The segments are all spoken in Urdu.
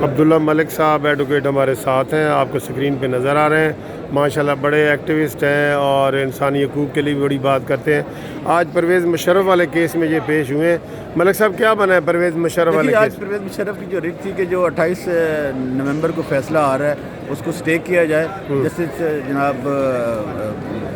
عبداللہ ملک صاحب ایڈوکیٹ ہمارے ساتھ ہیں، آپ کو اسکرین پہ نظر آ رہے ہیں۔ ماشاءاللہ بڑے ایکٹیوسٹ ہیں اور انسانی حقوق کے لیے بھی بڑی بات کرتے ہیں۔ آج پرویز مشرف والے کیس میں یہ پیش ہوئے ہیں۔ ملک صاحب کیا بنا ہے پرویز مشرف والے آج کیس؟ پرویز مشرف کی جو ریٹ تھی کہ جو 28 نومبر کو فیصلہ آ رہا ہے اس کو سٹے کیا جائے، جسٹس جناب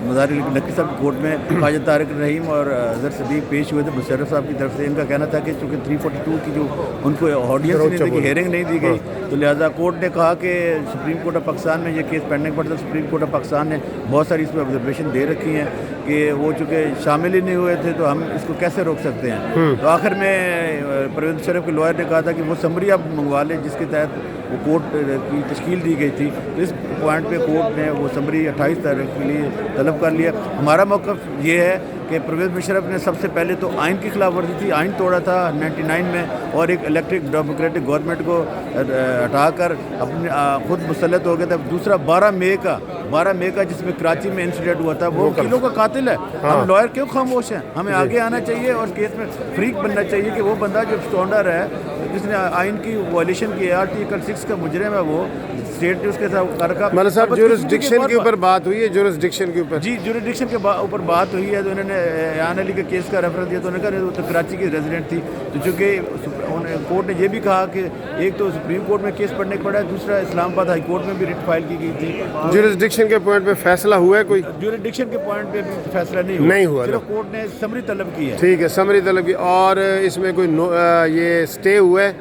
مظاہر نقوی صاحب کی کورٹ میں خواجہ طارق رحیم اور اظہر صدیق پیش ہوئے تھے مشرف صاحب کی طرف سے۔ ان کا کہنا تھا کہ چونکہ 342 کی جو ان کو آڈینس نہیں دی گئی، ہیئرنگ نہیں دی گئی، تو لہٰذا کورٹ نے کہا کہ سپریم کورٹ آف پاکستان میں یہ کیس پینڈنگ پڑتا ہے۔ سپریم کورٹ آف پاکستان نے بہت ساری اس میں آبزرویشن دے رکھی ہیں کہ وہ چونکہ شامل ہی نہیں ہوئے تھے تو ہم اس کو کیسے روک سکتے ہیں۔ تو آخر میں پرویز مشرف کے لائر نے کہا تھا کہ وہ سمری آپ منگوا لیں جس کے تحت وہ کورٹ کی تشکیل دی گئی تھی۔ تو اس پوائنٹ پہ کورٹ نے وہ سمری 28 تاریخ کے لیے طلب کر لیا۔ ہمارا موقف یہ ہے کہ پرویز مشرف نے سب سے پہلے تو آئین کی خلاف ورزی تھی، آئین توڑا تھا 99 میں، اور ایک الیکٹرک ڈیموکریٹک گورنمنٹ کو ہٹا کر اپنے خود مسلط ہو گیا تھا۔ دوسرا 12 مئی کا جس میں کراچی میں انسیڈنٹ ہوا تھا، وہ وکیلوں کا قاتل ہے۔ ہم لائر کیوں خاموش ہیں؟ ہمیں آگے آنا چاہیے اور کیس میں فریق بننا چاہیے کہ وہ بندہ جو اسٹونڈر ہے جس نے آئین کی وائلیشن کی، آرٹیکل 6 کا مجرم ہے، وہ اسٹیٹ نے اس کے ساتھ کر مطلب صاحب جورسڈکشن کے اوپر بات ہوئی ہے، جورسڈکشن کے اوپر جی جورسڈکشن کے اوپر بات ہوئی ہے۔ تو انہوں نے ایان علی کے کیس کا ریفرنس دیا، تو انہوں نے کہا وہ تو کراچی کی ریزیڈنٹ تھی۔ تو چونکہ کورٹ نے یہ بھی کہا کہ ایک تو سپریم کورٹ میں کیس پڑھنے پڑا ہے، دوسرا اسلام آباد ہائی کورٹ میں بھی ریٹ فائل کی گئی تھی۔ جورسڈکشن کے پوائنٹ پہ فیصلہ ہوا ہے کوئی؟ جورسڈکشن کے پوائنٹ پہ بھی فیصلہ نہیں ہوا، صرف کورٹ نے سمری طلب کی ہے۔ ٹھیک ہے، سمری طلب کی۔ اور اس میں کوئی یہ سٹے ہوا ہے؟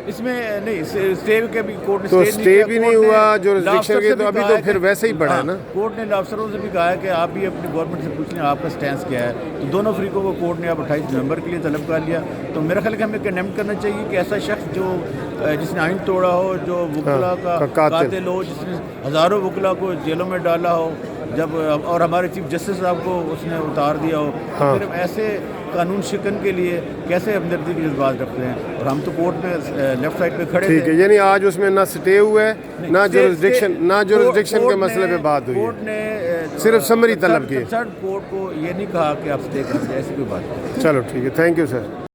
اس میں نہیں، سٹے کے بھی کورٹ نے تو سٹے بھی نہیں ہوا جورسڈکشن کے، تو ابھی تو پھر ویسے ہی پڑا ہے نا۔ کورٹ نے افسروں سے بھی کہا ہے کہ آپ بھی اپنی گورنمنٹ سے پوچھ لیں آپ کا سٹینس کیا ہے۔ تو دونوں فریقوں کو کورٹ نے اب 28 نومبر کے لیے طلب کر لیا۔ تو میرا خیال ہے کہ ہمیں کنڈیمن کرنا چاہیے کہ ایسا شخص جو جس نے آئین توڑا ہو، جو وکلا کا قاتل ہو، جس نے ہزاروں وکلا کو جیلوں میں ڈالا ہو، اور ہمارے چیف جسٹس صاحب کو اس نے اتار دیا ہو، پھر ایسے قانون شکن کے لیے کیسے ہمدردی کے جذبات رکھتے ہیں؟ اور ہم تو کورٹ میں لیفٹ سائڈ پہ کھڑے تھے۔ ٹھیک ہے، یعنی آج اس میں نہ سٹے ہوا ہے نہ جورسڈکشن کے مسئلے پہ بات ہوئی ہے، کورٹ نے صرف سمری طلب کی۔ کورٹ کو یہ نہیں کہا کہ آپ سٹے کر دیں، ایسی کوئی بات نہیں۔ چلو ٹھیک ہے، تھینک یو سر۔